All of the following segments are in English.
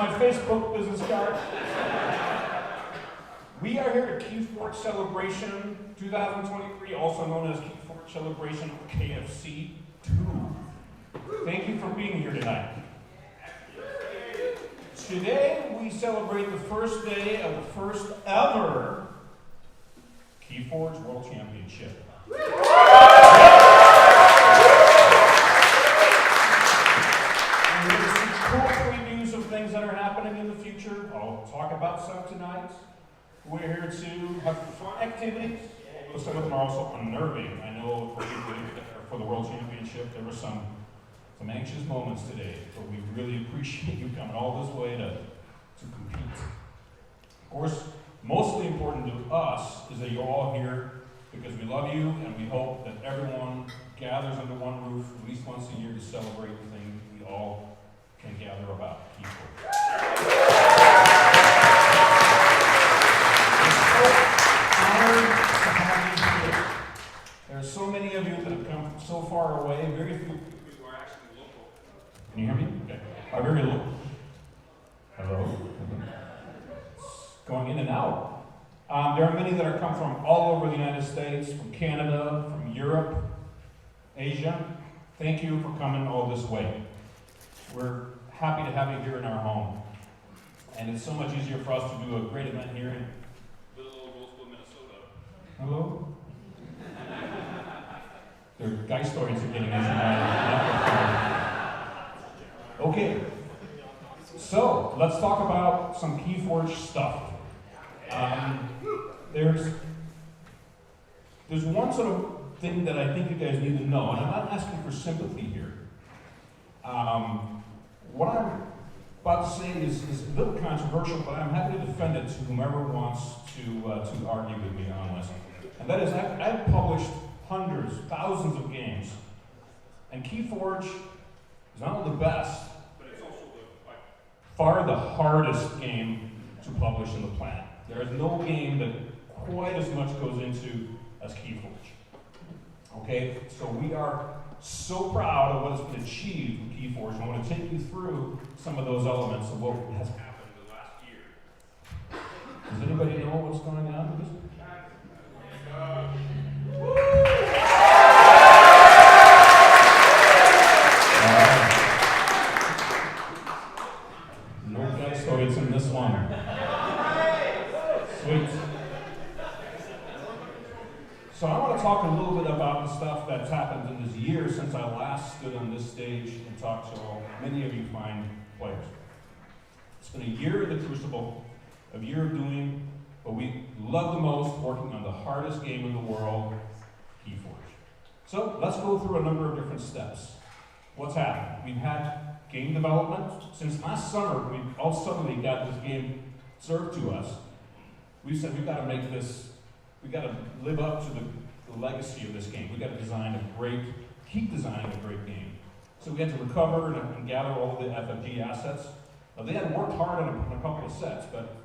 my Facebook business card. We are here at Keyforge Celebration 2023, also known as Keyforge Celebration KFC 2. Thank you for being here tonight. Today we celebrate the first day of the first ever Keyforge World Championship. And there's some cool previews of things that are happening in the future. I'll talk about some tonight. We're here to have fun activities. Some of them are also unnerving. I know for the World Championship there were some anxious moments today, but we really appreciate you coming all this way to compete. Of course, mostly important to us is that you're all here because we love you and we hope that everyone gathers under one roof at least once a year to celebrate the thing we all can gather about Keyforge. There are so many of you that have come from so far away, very few people are actually local. Can you hear me? Okay. Are very local. Hello? Going in and out. There are many that are come from all over the United States, from Canada, from Europe, Asia. Thank you for coming all this way. We're happy to have you here in our home. And it's so much easier for us to do a great event here in little old Roseville, Minnesota. Hello? Their guy stories are getting us. Okay, so let's talk about some Keyforge stuff. There's one sort of thing that I think you guys need to know, and I'm not asking for sympathy here. What I'm about to say is a little controversial, but I'm happy to defend it to whomever wants to argue with me on this. And that is, I've published hundreds, thousands of games, and Keyforge is not only the best, but it's also by far the hardest game to publish on the planet. There is no game that quite as much goes into as Keyforge. Okay, so we are so proud of what has been achieved with Keyforge. I want to take you through some of those elements of what has happened in the last year. Does anybody know what's going on with this? No guy stories in this one. Sweet. So I want to talk a little bit about the stuff that's happened in this year since I last stood on this stage and talked to many of you fine players. It's been a year of the Crucible, a year of doing what we love the most, working on the hardest game in the world, Keyforge. So let's go through a number of different steps. What's happened? We've had game development. Since last summer, we all suddenly got this game served to us. We said we've got to make this, we've got to live up to the legacy of this game. We've got to keep designing a great game. So we had to recover and gather all the FFG assets. Now they had worked hard on a couple of sets, but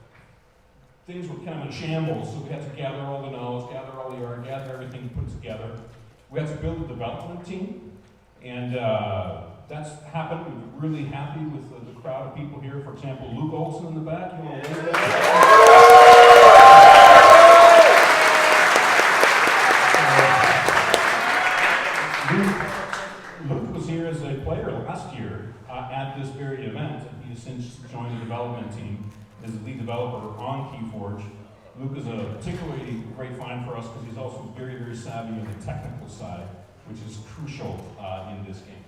things were kind of in shambles, so we had to gather all the knowledge, gather all the art, gather everything, put it together. We had to build a development team, and that's happened. We're really happy with the crowd of people here. For example, Luke Olson in the back. You want to wave that? Luke was here as a player last year at this very event, and he has since joined the development team as the lead developer on Keyforge. Luke is a particularly great find for us because he's also very, very savvy on the technical side, which is crucial in this game.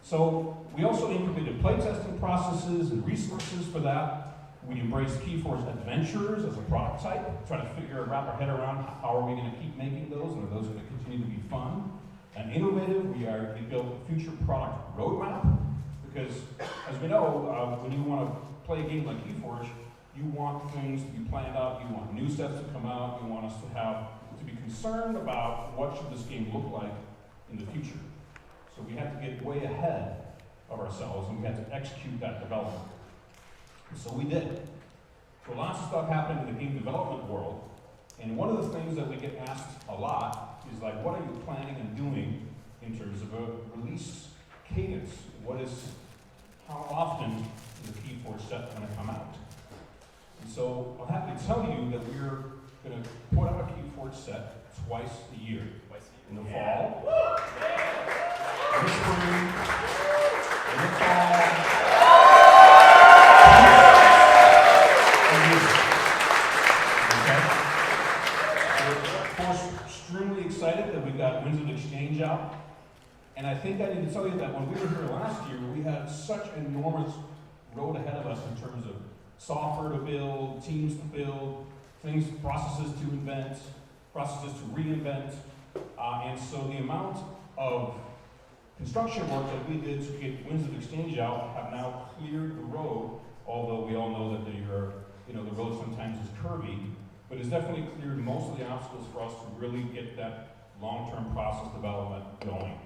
So we also implemented playtesting processes and resources for that. We embraced Keyforge Adventures as a product type, trying to wrap our head around how are we going to keep making those, and are those going to continue to be fun and innovative. We built a future product roadmap because, as we know, when you want to play a game like Keyforge, you want things to be planned out, you want new sets to come out, you want us to be concerned about what should this game look like in the future. So we had to get way ahead of ourselves and we had to execute that development. And so we did. So lots of stuff happened in the game development world, and one of the things that we get asked a lot is like, what are you planning and doing in terms of a release cadence? How often is the Keyforge set so I'm happy to tell you that we're going to put out a Keyforge set twice a year. In the fall, in the spring, in the fall, okay? We're, of course, extremely excited that we've got Winds of Exchange out. And I think I need to tell you that when we were here last year, we had such an enormous road ahead of us in terms of software to build, teams to build, things, processes to invent, processes to reinvent. And so the amount of construction work that we did to get Winds of Exchange out have now cleared the road, although we all know that the road sometimes is curvy, but it's definitely cleared most of the obstacles for us to really get that long-term process development going.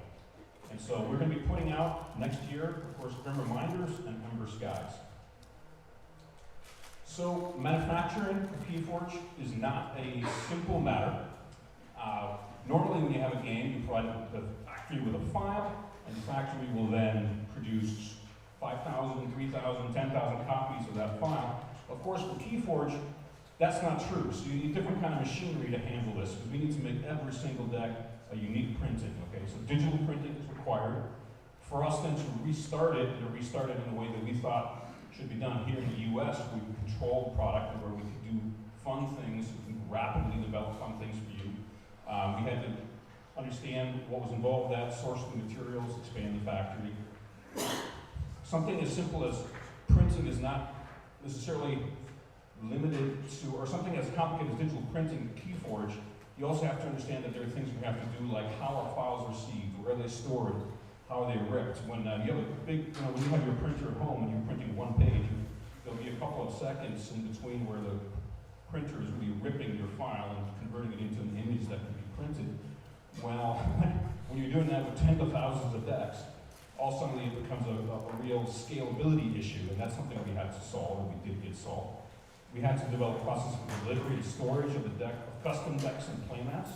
And so we're going to be putting out next year, of course, Ember Minders and Ember Skies. So manufacturing of Keyforge is not a simple matter. Normally when you have a game, you provide the factory with a file, and the factory will then produce 5,000, 3,000, 10,000 copies of that file. Of course, with Keyforge, that's not true. So you need different kind of machinery to handle this, because we need to make every single deck a unique printing, okay? So digital printing is required. For us then to restart it, and to restart it in the way that we thought should be done here in the US, we could control the product and where we could do fun things, we could rapidly develop fun things for you. We had to understand what was involved with that, source the materials, expand the factory. Something as simple as printing is not necessarily limited to, or something as complicated as digital printing, Keyforge. You also have to understand that there are things we have to do, like how are files received, where are they stored, how are they ripped. When you have a big, when you have your printer at home and you're printing one page, there'll be a couple of seconds in between where the printer is really ripping your file and converting it into an image that can be printed. Well, when you're doing that with tens of thousands of decks, all suddenly it becomes a real scalability issue, and that's something we had to solve, and we did get solved. We had to develop a process for delivery and storage of the deck, of custom decks and playmats.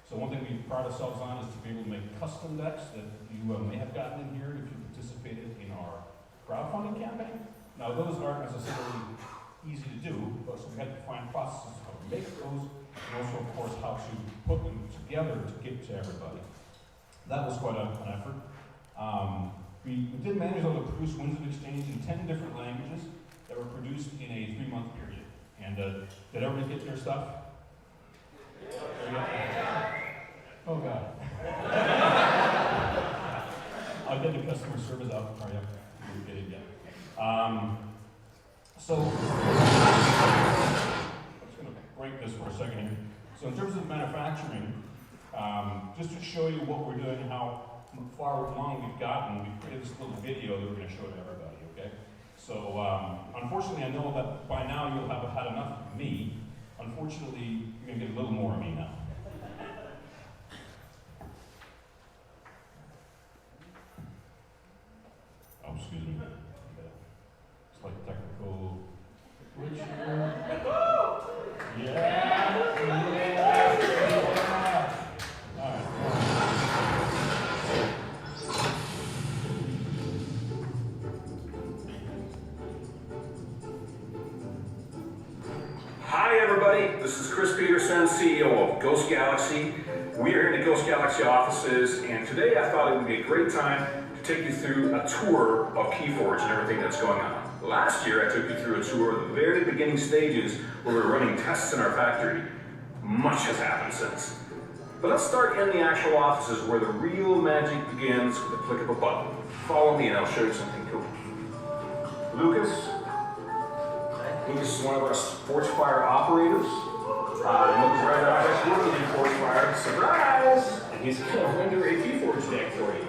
So one thing we pride ourselves on is to be able to make custom decks that you may have gotten in here if you participated in our crowdfunding campaign. Now those aren't necessarily easy to do, but so we had to find processes how to make those, and also of course how to put them together to give to everybody. That was quite an effort. We did manage to produce Winds of Exchange in 10 different languages that were produced in a 3-month period. And did everybody get their stuff? Yeah. Oh God. I'll get the customer service out for you. Didn't get it yet. So I'm just going to break this for a second here. So in terms of manufacturing, just to show you what we're doing and how far along we've gotten, we created this little video that we're going to show to everybody, okay? So unfortunately, I know that by now you'll have had enough of me. Unfortunately, you're going to get a little more of me now. Oh, excuse me. It's like technical glitch here. Yeah. All right. Hi everybody, this is Chris Peterson, CEO of Ghost Galaxy. We are in the Ghost Galaxy offices, and today I thought it would be a great time to take you through a tour of Keyforge and everything that's going on. Last year I took you through a tour of the very beginning stages where we were running tests in our factory. Much has happened since. But let's start in the actual offices where the real magic begins with the click of a button. Follow me and I'll show you something cool. Lucas is one of our Forgefire operators. Lucas right out there working in Forgefire. Surprise! And he's going to render a Keyforge deck for you.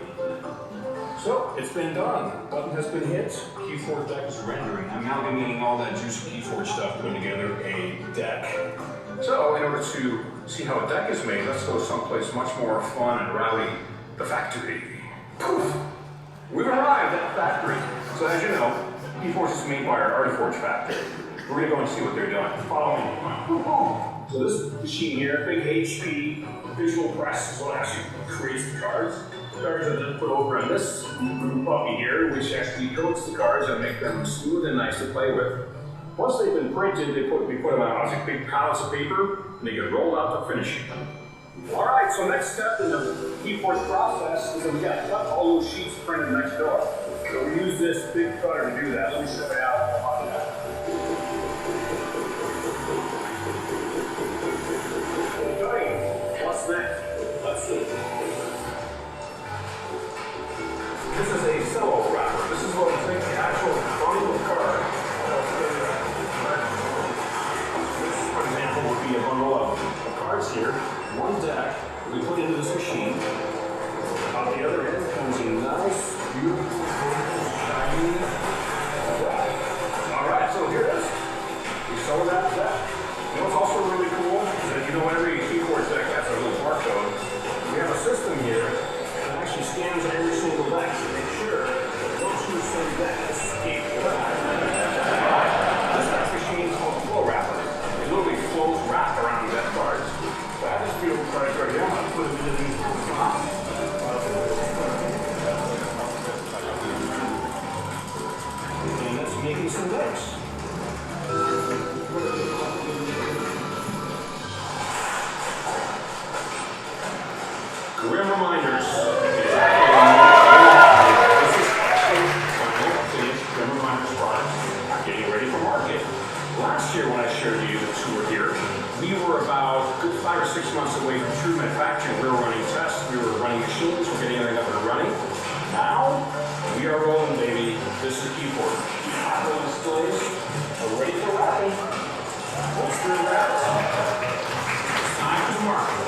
So, it's been done. Button has been hit. Keyforge deck is rendering. I'm amalgamating all that juicy Keyforge stuff, putting together a deck. So, in order to see how a deck is made, let's go someplace much more fun and rowdy. The factory. Poof! We've arrived at the factory. So, as you know, Keyforge is made by our Artiforge factory. We're going to go and see what they're doing. Follow me. So this machine here, big HP visual press, is what actually creates the cards. The cards are then put over on this puppy here, which actually coats the cards and make them smooth and nice to play with. Once they've been printed, we put them on big pallets of paper, and they get rolled out to finish. All right, so next step in the Keyforge process is that we got to cut all those sheets printed next door. So we use this big cutter to do that. Let me show you how to do that. Okay, what's next? Let's see. This is a cello wrapper. This is what we take the actual bundle of cards. This, for example, would be a bundle of cards here. One deck we put into this machine. On the other end comes a nice, beautiful, shiny deck. Alright, so here it is. We sew that deck. You know what's also really cool is that every Keyforge deck has a little barcode. We have a system here that actually scans every single deck to make sure that those two same decks escape the back. This next machine is called a flow wrapper. It literally flows wrap around deck cards. So I have this beautiful card right here. I'm going to put it into these spots. And that's making some decks. Career reminders. This is actually final finished career reminders product. Getting ready for market. Last year when I showed you the tour here, we were about a good 5 or 6 months away from true manufacturing. We were running tests, we were running machines, we're getting everything up and running. Now, we are rolling, baby. This is Keyforge. Apple displays are ready for wrapping. Once they're wrapped, it's time to market.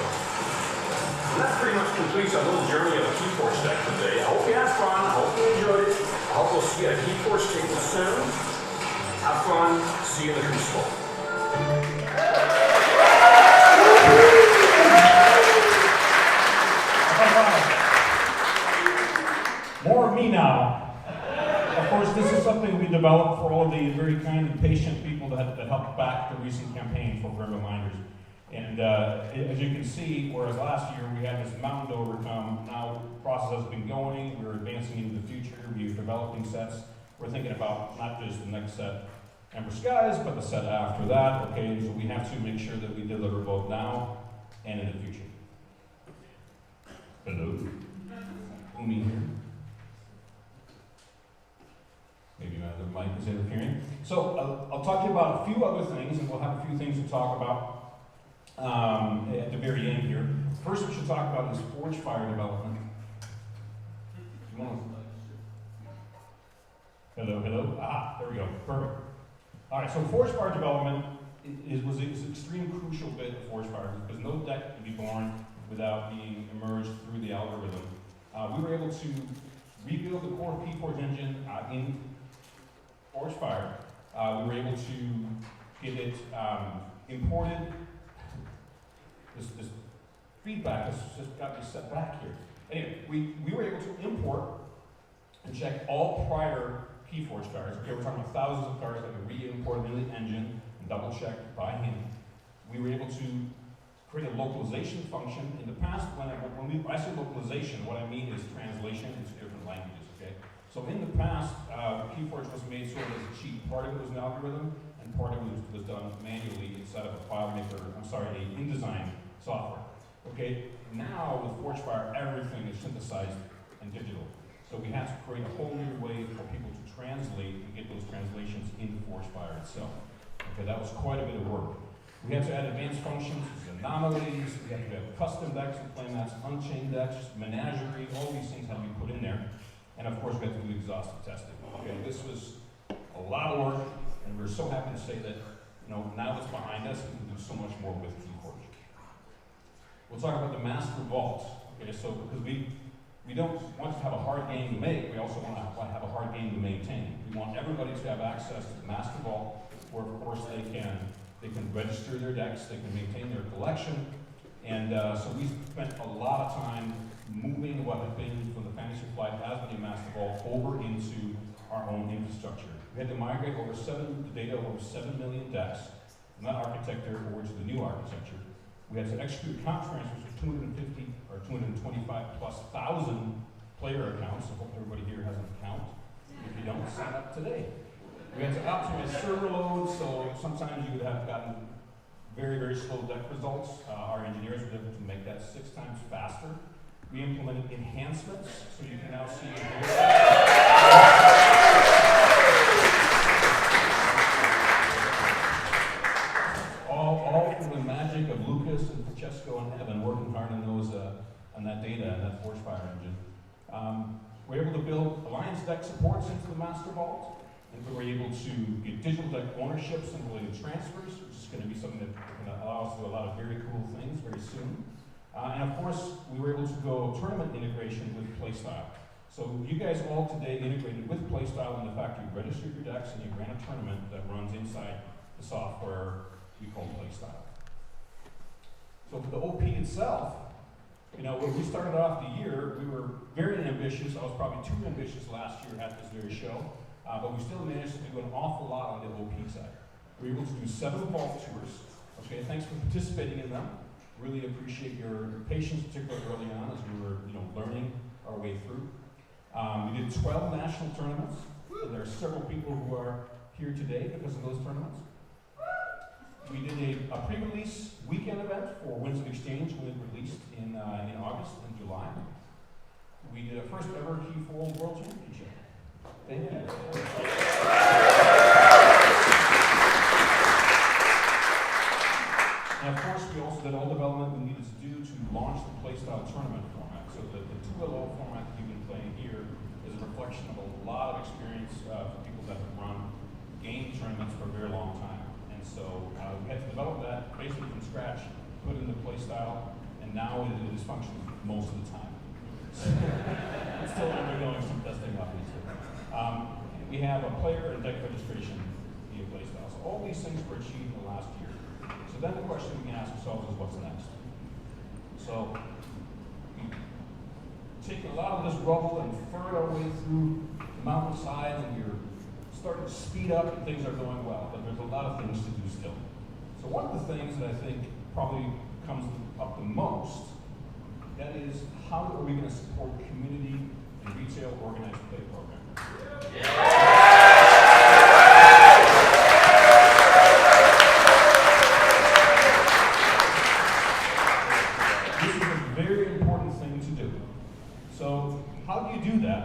And that pretty much completes our little journey of the Keyforge deck today. I hope you had fun. I hope you enjoyed it. I hope we'll see you at Keyforge table soon. Have fun. See you in the crucible. More of me now. Of course, this is something we developed for all of the very kind and patient people that helped back the recent campaign for Career Reminders. And as you can see, whereas last year we had this mountain to overcome, now the process has been going, we're advancing into the future, we're developing sets. We're thinking about not just the next set, Ember Skies, but the set after that. Okay, so we have to make sure that we deliver both now and in the future. Hello? Umi here. Maybe my other mic is interfering. So I'll talk to you about a few other things, and we'll have a few things to talk about at the very end here. First, we should talk about this forge fire development. Hello, hello. Ah, there we go. Perfect. All right, so forge fire development was an extreme crucial bit of forge fire because no deck can be born without being emerged through the algorithm. We were able to rebuild the core Keyforge engine in ForgeFire. We were able to get it imported. This feedback has just got me set back here. Anyway, we were able to import and check all prior Keyforge cards. Okay, we're talking about thousands of cards that we re-imported into the engine and double-checked by hand. We were able to create a localization function. In the past, when I say localization, what I mean is translation into different languages, okay? So in the past, Keyforge was made sort of as a cheat. Part of it was an algorithm, and part of it was done manually inside of a an InDesign software, okay? Now, with ForgeFire, everything is synthesized and digital. So we had to create a whole new way for people to translate and get those translations into ForgeFire itself. Okay, that was quite a bit of work. We had to add advanced functions, anomalies, we had to have custom decks and playmats, unchained decks, menagerie, all these things had to be put in there. And of course, we had to do exhaustive testing. Okay, this was a lot of work, and we're so happy to say that, now that's behind us, we can do so much more with Keyforge. We'll talk about the Master Vault. Okay, so because we don't want to have a hard game to make, we also want to have a hard game to maintain. We want everybody to have access to the Master Vault, where of course they can register their decks, they can maintain their collection, and so we spent a lot of time moving what had been from the Fantasy Flight as the Master Vault over into our own infrastructure. We had to migrate the data of over 7 million decks from that architecture over to the new architecture. We had to execute account transfers of 250 or 225 plus thousand player accounts. I hope everybody here has an account. If you don't, sign up today. We had to optimize server loads, so sometimes you would have gotten very, very slow deck results. Our engineers were able to make that 6 times faster. We implemented enhancements, so you can now see all through the magic of Lucas and Francesco and Evan working hard on those on that data and that Forgefire engine. We're able to build Alliance deck supports into the master vault, and we were able to get digital deck ownerships and related transfers, which is going to be something that's going to allow us to do a lot of very cool things very soon. And of course, we were able to go tournament integration with Playstyle. So you guys all today integrated with Playstyle in the fact you registered your decks and you ran a tournament that runs inside the software we call Playstyle. So for the OP itself, you know, when we started off the year, we were very ambitious. I was probably too ambitious last year at this very show, but we still managed to do an awful lot on the OP side. We were able to do 7 vault tours. Okay, thanks for participating in them. Really appreciate your patience, particularly early on as we were, learning our way through. We did 12 national tournaments, and there are several people who are here today because of those tournaments. We did a pre-release weekend event for Winds of Exchange when it released in August and July. We did a first ever Key4 World Championship. Thank you. And of course, we also did all development we needed to do to launch the Playstyle tournament format. So the 2LO format that you've been playing here is a reflection of a lot of experience for people that have run game tournaments for a very long time. And so we had to develop that basically from scratch, put it into Playstyle, and now it is functioning most of the time. It's still undergoing some testing, obviously. We have a player and deck registration via Playstyle. So all these things were achieved in the last year. So then the question we can ask ourselves is, what's next? So we've taken a lot of this rubble and furrowed our way through the mountainside, and we're starting to speed up and things are going well, but there's a lot of things to do still. So one of the things that I think probably comes up the most, that is, how are we going to support community and retail organized play program?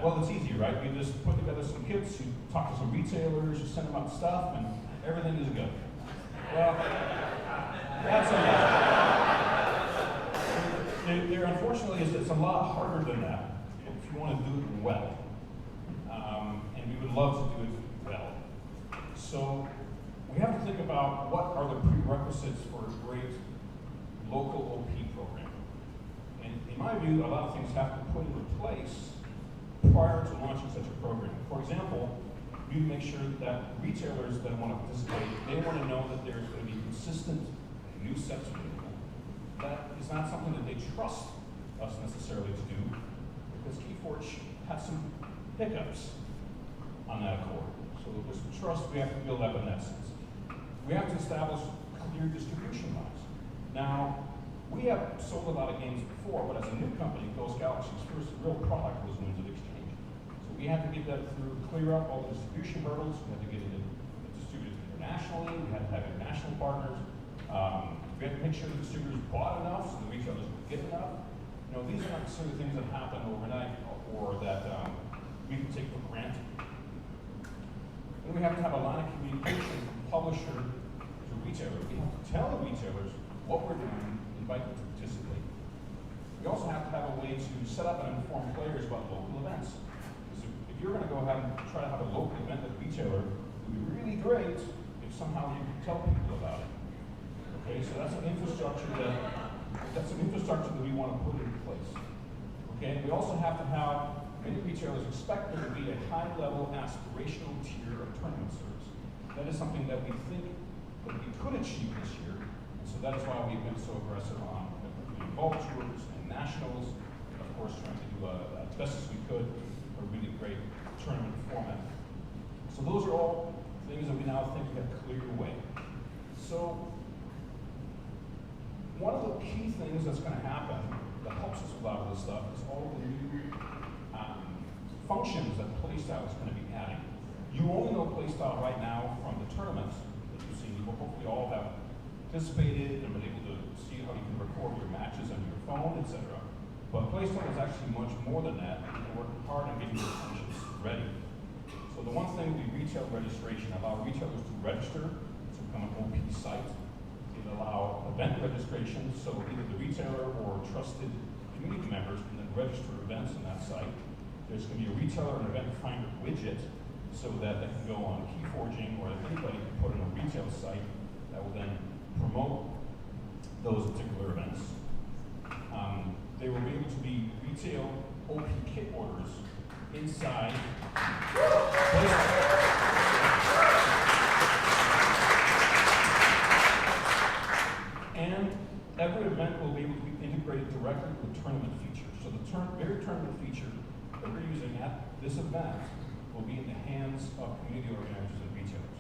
Well, it's easy, right? We just put together some kits, you talk to some retailers, you send them out stuff, and everything is good. Well, that's a there unfortunately it's a lot harder than that if you want to do it well. And we would love to do it well. So we have to think about what are the prerequisites for a great local OP program. And in my view, a lot of things have to put into place prior to launching such a program. For example, you make sure that retailers that want to participate, they want to know that there's going to be consistent new sets available. That is not something that they trust us necessarily to do, because Keyforge has some hiccups on that accord. So there's some trust we have to build up in that sense. We have to establish clear distribution lines. Now, we have sold a lot of games before, but as a new company, Ghost Galaxy's first real product was Winds of Exchange. We have to get that through, clear up all the distribution hurdles. We have to get it distributed internationally. We have to have international partners. We have to make sure the distributors bought enough so the retailers would get enough. These are not the sort of things that happen overnight or that we can take for granted. And we have to have a line of communication from publisher to retailer. We have to tell the retailers what we're doing, invite them to participate. We also have to have a way to set up and inform players about local events. If you're going to go ahead and try to have a local event at a retailer, it would be really great if somehow you could tell people about it. Okay, so that's an infrastructure that we want to put in place. Okay, and we also have to have many retailers expect there to be a high-level aspirational tier of tournament service. That is something that we think that we could achieve this year, and so that is why we've been so aggressive on vault tours and nationals, and of course trying to do as best as we could a really great tournament format. So those are all things that we now think we have cleared away. So one of the key things that's going to happen that helps us with a lot of this stuff is all the new functions that Playstyle is going to be adding. You only know playstyle right now from the tournaments that you've seen. You will hopefully all have participated and been able to see how you can record your matches on your phone, etc. But playstyle is actually much more than that. We're working hard on getting your functions ready. So the one thing would be retail registration. Allow retailers to register to become an OP site. It allow event registration, so either the retailer or trusted community members can then register events on that site. There's going to be a retailer and event finder widget so that they can go on Keyforging, or if anybody can put in a retail site that will then promote those particular events. There will be able to be retail OP kit orders inside. And every event will be able to be integrated directly with tournament features. So the very tournament feature that we're using at this event will be in the hands of community organizers and retailers.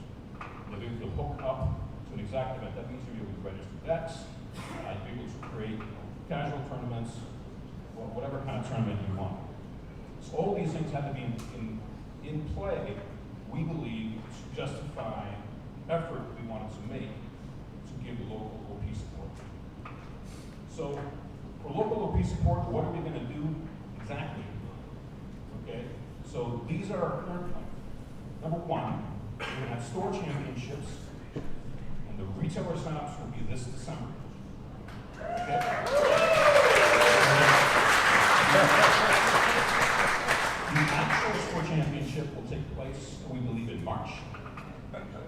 They'll be able to hook up to an exact event. That means you'll be able to register decks, you'll be able to create casual tournaments, or whatever kind of tournament you want. So all these things have to be in play, we believe, to justify effort we wanted to make to give the local OP support. So for local OP support, what are we going to do exactly? Okay, so these are our current plans. Number one, we're going to have store championships, and the retailer signups will be this December. Okay? The actual store championship will take place, we believe, in March.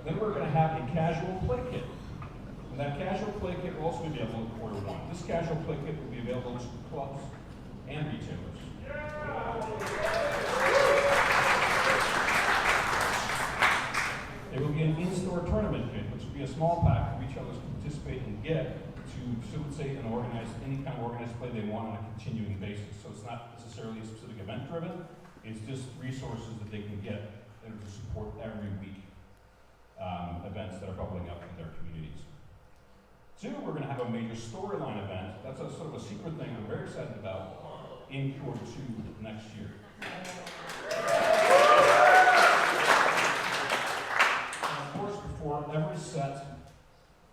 Then we're going to have a casual play kit. And that casual play kit will also be available in Q1. This casual play kit will be available to clubs and retailers. There will be an in-store tournament kit, which will be a small pack that retailers can participate and get to facilitate and organize any kind of organized play they want on a continuing basis. So it's not necessarily a specific event driven, it's just resources that they can get that are to support every week events that are bubbling up in their communities. Two, we're going to have a major storyline event. That's a sort of a secret thing I'm very excited about in Q2 next year. And of course, before every set,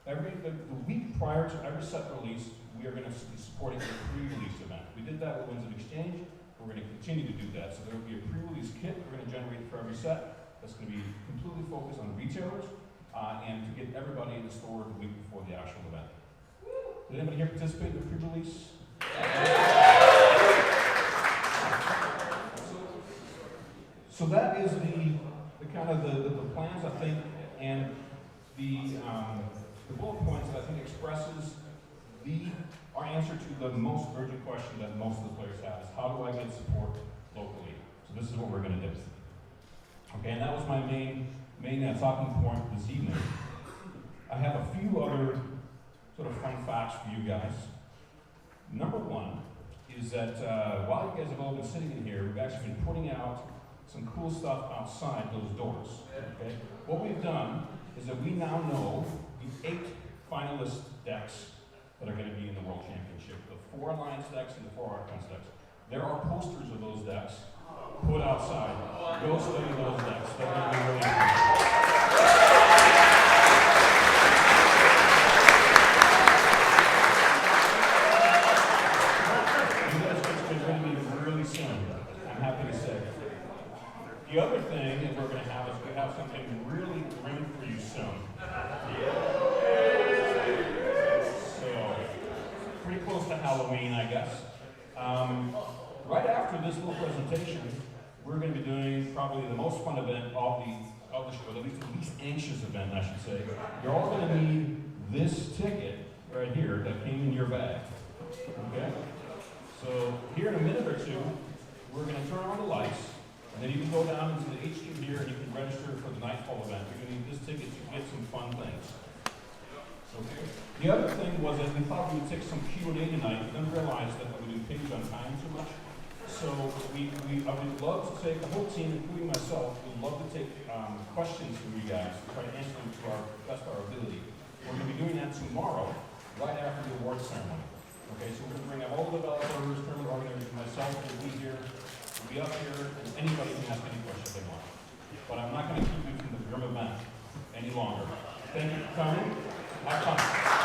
the week prior to every set release, we are going to be supporting a pre-release event. We did that with Winds of Exchange. We're going to continue to do that. So there will be a pre-release kit we're going to generate for every set. That's going to be completely focused on retailers and to get everybody in the store the week before the actual event. Did anybody here participate in the pre-release? So that is the kind of the plans, I think, and the bullet points that I think expresses our answer to the most urgent question that most of the players have is, how do I get support locally? So this is what we're going to do. Okay, and that was my main talking point this evening. I have a few other sort of fun facts for you guys. Number one is that while you guys have all been sitting in here, we've actually been putting out some cool stuff outside those doors. Okay? What we've done is that we now know the 8 finalist decks that are going to be in the World Championship. The 4 Alliance decks and the 4 Archons decks. There are posters of those decks put outside. Go study those decks. They're going to be really cool. The other thing that we're going to have is we have something really grim for you soon. So, pretty close to Halloween, I guess. Right after this little presentation, we're going to be doing probably the most fun event of the show, at least the least anxious event, I should say. You're all going to need this ticket right here that came in your bag. Okay? So, here in a minute or two, we're going to turn on the lights. And then you can go down into the HQ here and you can register for the Nightfall event. You're going to need this ticket to get some fun things. Okay. The other thing was that we thought we would take some Q&A tonight, but then realized that we would impinge on time too much. So I would love to take, the whole team, including myself, would love to take questions from you guys to try to answer them to our best of our ability. We're going to be doing that tomorrow, right after the awards ceremony. Okay, so we're going to bring up all the developers, tournament organizers, myself will be here. Be up here, and anybody can ask any questions they want. But I'm not going to longer. Thank you for coming. Have fun.